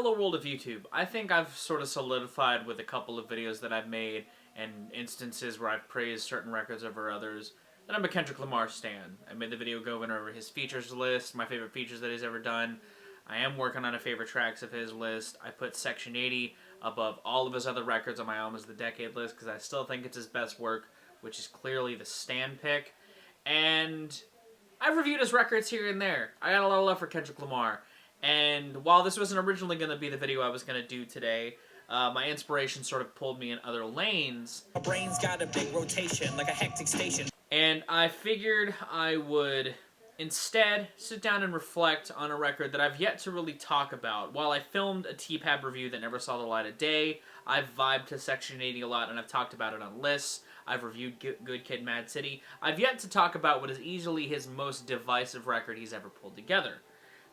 hello world of YouTube. I think I've sort of solidified with a couple of videos that I've made and instances where I've praised certain records over others that I'm a Kendrick Lamar stan. I made the video going over his features list, my favorite features that he's ever done. I am working on a favorite tracks of his list. I put Section 80 above all of his other records on my Albums of the Decade list because I still think it's his best work, which is clearly the Stan pick. And I've reviewed his records here and there. I got a lot of love for Kendrick Lamar. And while this wasn't originally going to be the video I was going to do today, my inspiration sort of pulled me in other lanes. My brain's got a big rotation, like a hectic station. And I figured I would instead sit down and reflect on a record that I've yet to really talk about. While I filmed a TPAB review that never saw the light of day, I've vibed to Section 80 a lot and I've talked about it on lists. I've reviewed Good Kid, Mad City. I've yet to talk about what is easily his most divisive record he's ever pulled together.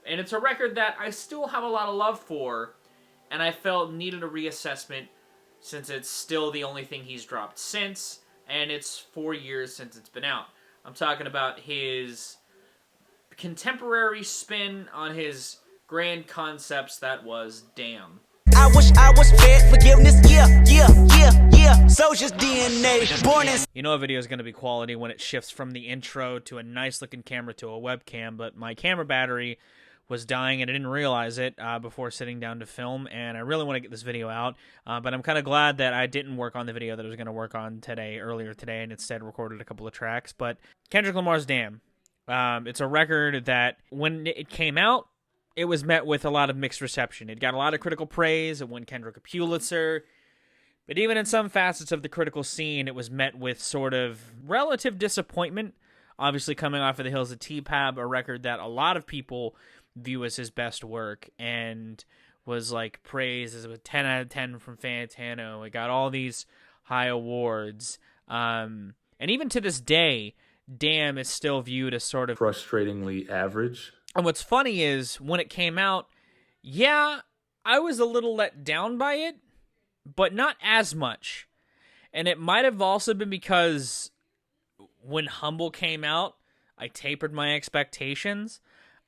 And it's a record that I still have a lot of love for, and I felt needed a reassessment since it's still the only thing he's dropped since, and it's 4 years since it's been out. I'm talking about his contemporary spin on his grand concepts that was Damn. I wish I was fed forgiveness, yeah. Soldier's DNA, born in... You know a video is going to be quality when it shifts from the intro to a nice-looking camera to a webcam, but my camera battery was dying and I didn't realize it before sitting down to film, and I really want to get this video out, but I'm kind of glad that I didn't work on the video that I was going to work on earlier today, and instead recorded a couple of tracks. But Kendrick Lamar's Damn. It's a record that, when it came out, it was met with a lot of mixed reception. It got a lot of critical praise, it won Kendrick a Pulitzer, but even in some facets of the critical scene, it was met with sort of relative disappointment, obviously coming off of the heels of TPAB, a record that a lot of people view as his best work, and was like praised as a 10 out of 10 from Fantano. It got all these high awards, and even to this day, Damn is still viewed as sort of frustratingly average. And what's funny is, when it came out, yeah, I was a little let down by it, but not as much. And it might have also been because when Humble came out, I tapered my expectations.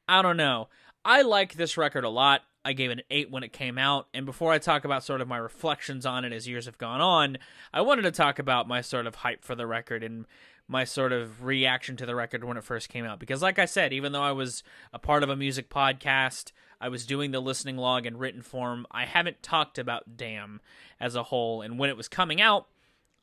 I don't know. I like this record a lot. I gave it an 8 when it came out, and before I talk about sort of my reflections on it as years have gone on, I wanted to talk about my sort of hype for the record and my sort of reaction to the record when it first came out. Because like I said, even though I was a part of a music podcast, I was doing the listening log in written form, I haven't talked about Damn as a whole. And when it was coming out,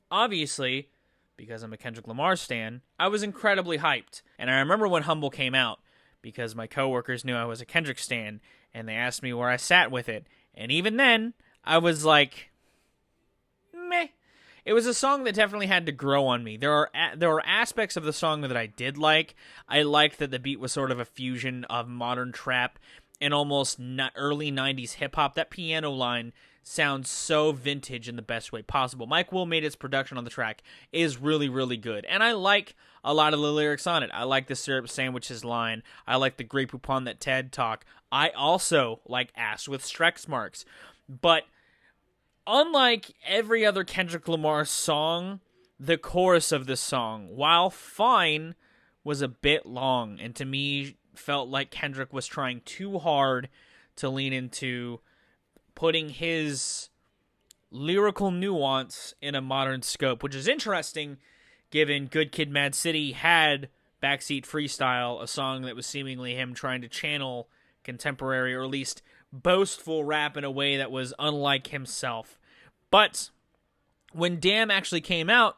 obviously, because I'm a Kendrick Lamar stan, I was incredibly hyped. And I remember when Humble came out, because my coworkers knew I was a Kendrick stan, and they asked me where I sat with it. And even then, I was like, meh. It was a song that definitely had to grow on me. There are aspects of the song that I did like. I liked that the beat was sort of a fusion of modern trap and almost early 90s hip-hop. That piano line sounds so vintage in the best way possible. Mike Will made his production on the track is really, really good. And I like a lot of the lyrics on it. I like the syrup sandwiches line. I like the Grey Poupon that Ted talk. I also like Ass with stretch marks. But unlike every other Kendrick Lamar song, the chorus of this song, while fine, was a bit long. And to me, felt like Kendrick was trying too hard to lean into putting his lyrical nuance in a modern scope, which is interesting given Good Kid, Mad City had Backseat Freestyle, a song that was seemingly him trying to channel contemporary, or at least boastful rap in a way that was unlike himself. But when Damn actually came out,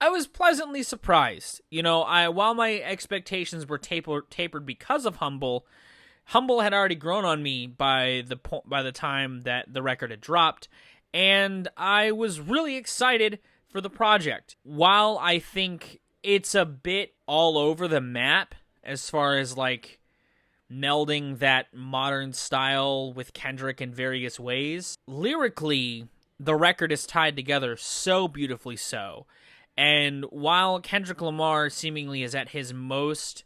I was pleasantly surprised. You know, while my expectations were tapered because of Humble had already grown on me by the time that the record had dropped, and I was really excited for the project. While I think it's a bit all over the map as far as like melding that modern style with Kendrick in various ways, lyrically, the record is tied together so beautifully so. And while Kendrick Lamar seemingly is at his most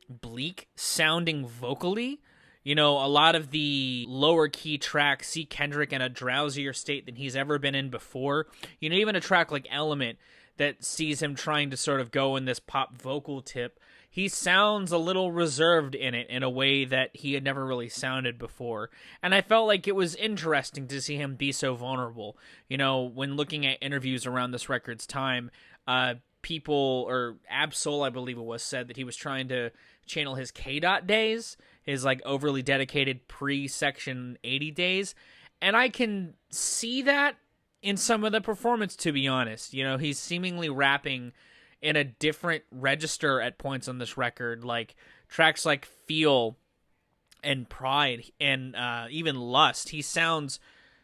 bleak sounding vocally, you know, a lot of the lower key tracks see Kendrick in a drowsier state than he's ever been in before. You know, even a track like Element that sees him trying to sort of go in this pop vocal tip, he sounds a little reserved in it in a way that he had never really sounded before. And I felt like it was interesting to see him be so vulnerable. You know, when looking at interviews around this record's time, people, or Absol, I believe it was, said that he was trying to channel his K-Dot days, his like overly dedicated pre-Section 80 days. And I can see that in some of the performance, to be honest. You know, he's seemingly rapping in a different register at points on this record, like tracks like Feel and Pride and even Lust. He sounds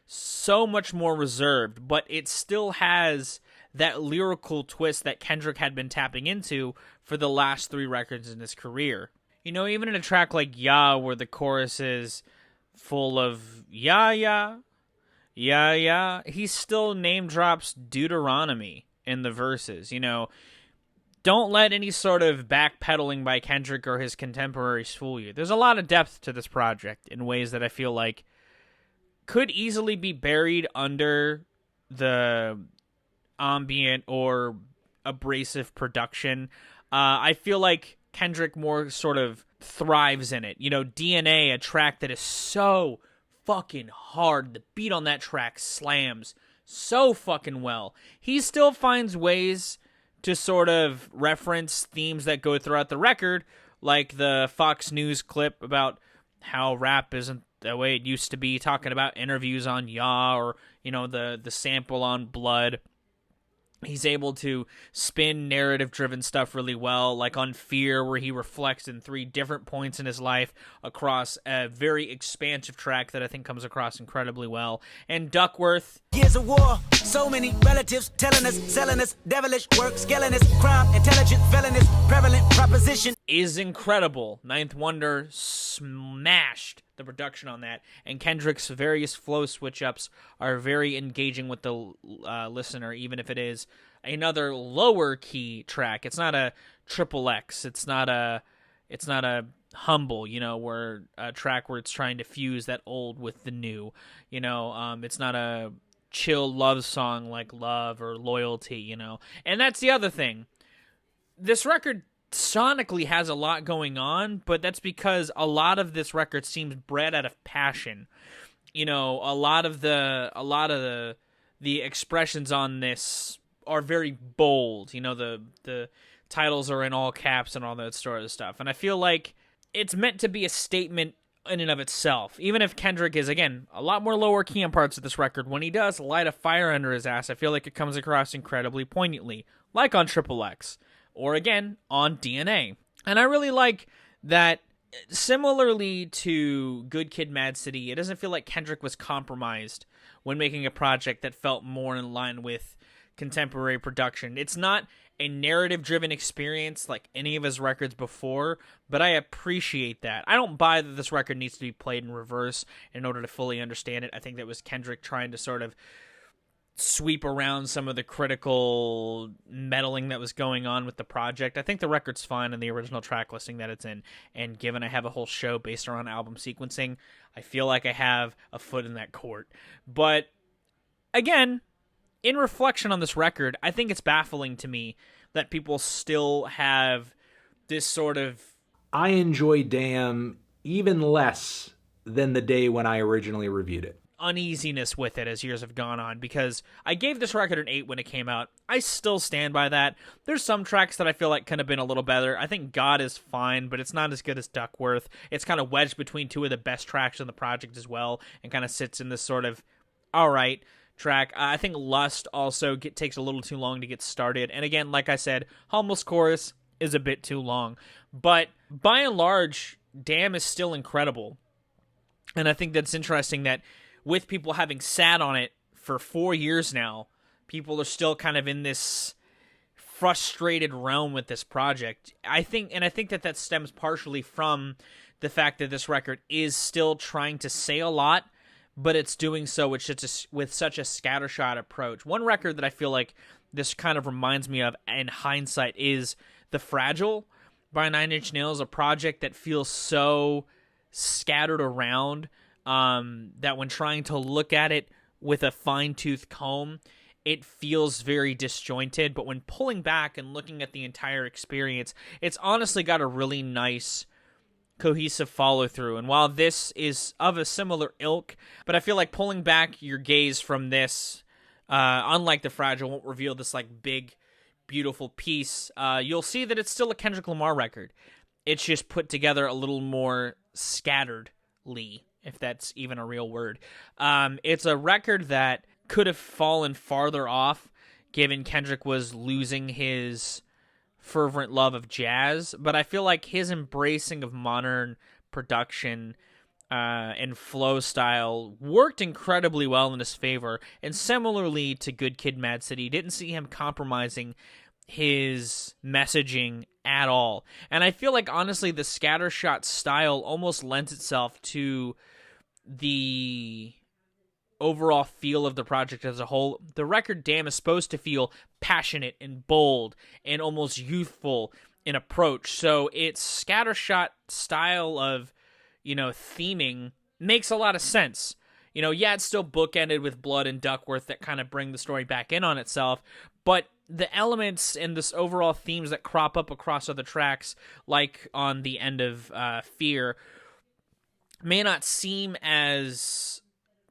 so much more reserved, but it still has that lyrical twist that Kendrick had been tapping into for the last 3 records in his career. You know, even in a track like Yeah, where the chorus is full of yeah, yeah, yeah, yeah, he still name drops Deuteronomy in the verses. You know, don't let any sort of backpedaling by Kendrick or his contemporaries fool you. There's a lot of depth to this project in ways that I feel like could easily be buried under the ambient or abrasive production. I feel like Kendrick more sort of thrives in it. You know, DNA, a track that is so fucking hard. The beat on that track slams so fucking well. He still finds ways to sort of reference themes that go throughout the record, like the Fox News clip about how rap isn't the way it used to be, talking about interviews on Ya, or, you know, the sample on Blood. He's able to spin narrative-driven stuff really well, like on Fear, where he reflects in 3 different points in his life across a very expansive track that I think comes across incredibly well. And Duckworth. Years of war, so many relatives telling us, selling us, devilish work, scaling us, crime, intelligence, villainous, prevalent proposition. Is incredible. Ninth Wonder smashed the production on that, and Kendrick's various flow switch-ups are very engaging with the listener, even if it is another lower-key track. It's not a triple X. It's not a Humble, you know, where a track where it's trying to fuse that old with the new. You know, it's not a chill love song like Love or Loyalty, you know. And that's the other thing. This record sonically has a lot going on, but that's because a lot of this record seems bred out of passion. You know, a lot of the expressions on this are very bold. You know, the titles are in all caps and all that sort of stuff. And I feel like it's meant to be a statement in and of itself. Even if Kendrick is, again, a lot more lower key on parts of this record, when he does light a fire under his ass, I feel like it comes across incredibly poignantly, like on Triple X. Or again, on DNA. And I really like that, similarly to Good Kid, Mad City, it doesn't feel like Kendrick was compromised when making a project that felt more in line with contemporary production. It's not a narrative-driven experience like any of his records before, but I appreciate that. I don't buy that this record needs to be played in reverse in order to fully understand it. I think that was Kendrick trying to sort of sweep around some of the critical meddling that was going on with the project. I think the record's fine in the original track listing that it's in, and given I have a whole show based around album sequencing, I feel like I have a foot in that court. But again, in reflection on this record, I think it's baffling to me that people still have this sort of... I enjoy Damn even less than the day when I originally reviewed it. Uneasiness with it as years have gone on, because I gave this record an 8 when it came out. I still stand by that. There's some tracks that I feel like could have been a little better. I think God is fine, but it's not as good as Duckworth. It's kind of wedged between 2 of the best tracks on the project as well, and kind of sits in this sort of alright track. I think Lust also takes a little too long to get started, and again, like I said, Humble's chorus is a bit too long. But by and large, Damn is still incredible. And I think that's interesting that with people having sat on it for 4 years now, people are still kind of in this frustrated realm with this project. I think that stems partially from the fact that this record is still trying to say a lot, but it's doing so with such a scattershot approach. One record that I feel like this kind of reminds me of in hindsight is The Fragile by Nine Inch Nails, a project that feels so scattered around that when trying to look at it with a fine-tooth comb, it feels very disjointed, but when pulling back and looking at the entire experience, it's honestly got a really nice cohesive follow through. And while this is of a similar ilk, but I feel like pulling back your gaze from this, unlike The Fragile, won't reveal this like big, beautiful piece. You'll see that it's still a Kendrick Lamar record. It's just put together a little more scatteredly, if that's even a real word. It's a record that could have fallen farther off, given Kendrick was losing his fervent love of jazz, but I feel like his embracing of modern production and flow style worked incredibly well in his favor, and similarly to Good Kid, Mad City, didn't see him compromising his messaging at all. And I feel like, honestly, the scattershot style almost lends itself to the overall feel of the project as a whole. The record, Damn, is supposed to feel passionate and bold and almost youthful in approach. So its scattershot style of, theming makes a lot of sense. It's still bookended with Blood and Duckworth that kind of bring the story back in on itself, but the elements and this overall themes that crop up across other tracks, like on the end of Fear, may not seem as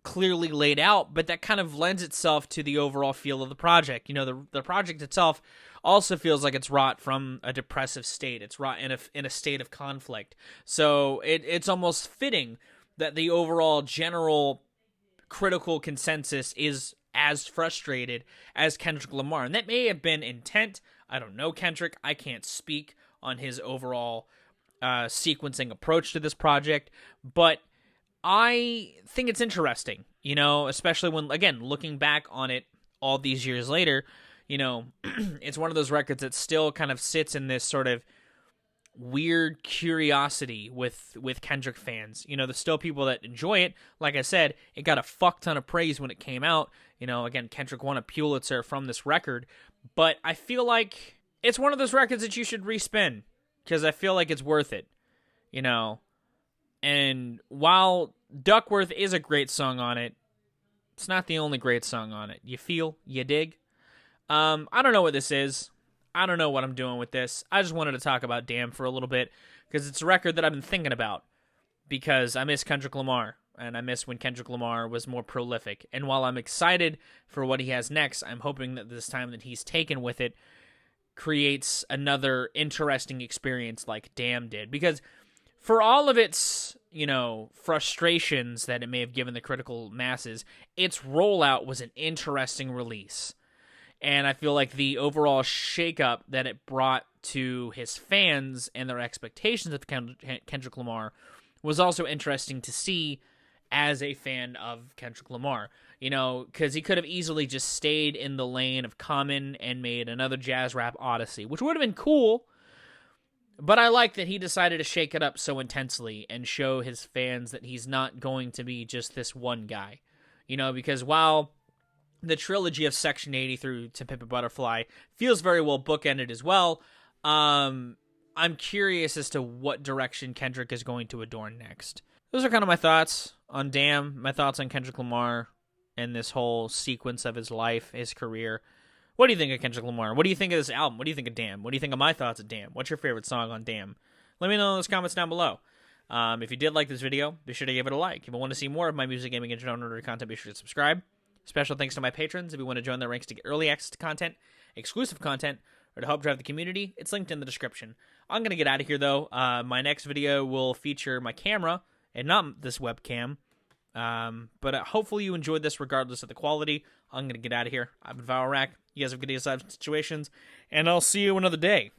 clearly laid out, but that kind of lends itself to the overall feel of the project. The project itself also feels like it's wrought from a depressive state. It's wrought in a state of conflict. So it's almost fitting that the overall general critical consensus is as frustrated as Kendrick Lamar. And that may have been intent. I don't know Kendrick. I can't speak on his overall sequencing approach to this project, but I think it's interesting, especially when, again, looking back on it all these years later, it's one of those records that still kind of sits in this sort of weird curiosity with Kendrick fans. There's still people that enjoy it. Like I said, it got a fuck ton of praise when it came out. Again, Kendrick won a Pulitzer from this record, but I feel like it's one of those records that you should respin because I feel like it's worth it, And while Duckworth is a great song on it, it's not the only great song on it. You dig? I don't know what this is. I don't know what I'm doing with this. I just wanted to talk about Damn for a little bit because it's a record that I've been thinking about because I miss Kendrick Lamar and I miss when Kendrick Lamar was more prolific. And while I'm excited for what he has next, I'm hoping that this time that he's taken with it creates another interesting experience like Damn did. Because for all of its, frustrations that it may have given the critical masses, its rollout was an interesting release. And I feel like the overall shakeup that it brought to his fans and their expectations of Kendrick Lamar was also interesting to see as a fan of Kendrick Lamar. Because he could have easily just stayed in the lane of Common and made another jazz rap odyssey, which would have been cool. But I like that he decided to shake it up so intensely and show his fans that he's not going to be just this one guy. Because while the trilogy of Section 80 through To Pimp a Butterfly feels very well bookended as well, I'm curious as to what direction Kendrick is going to adorn next. Those are kind of my thoughts on Damn, my thoughts on Kendrick Lamar and this whole sequence of his life, his career. What do you think of Kendrick Lamar? What do you think of this album? What do you think of Damn? What do you think of my thoughts of Damn? What's your favorite song on Damn? Let me know in those comments down below. If you did like this video, be sure to give it a like. If you want to see more of my music, gaming, and genre content, be sure to subscribe. Special thanks to my patrons. If you want to join their ranks to get early access to content, exclusive content, or to help drive the community, it's linked in the description. I'm going to get out of here, though. My next video will feature my camera and not this webcam. But hopefully you enjoyed this regardless of the quality. I'm going to get out of here. I've been Valrack. You guys have good days, situations, and I'll see you another day.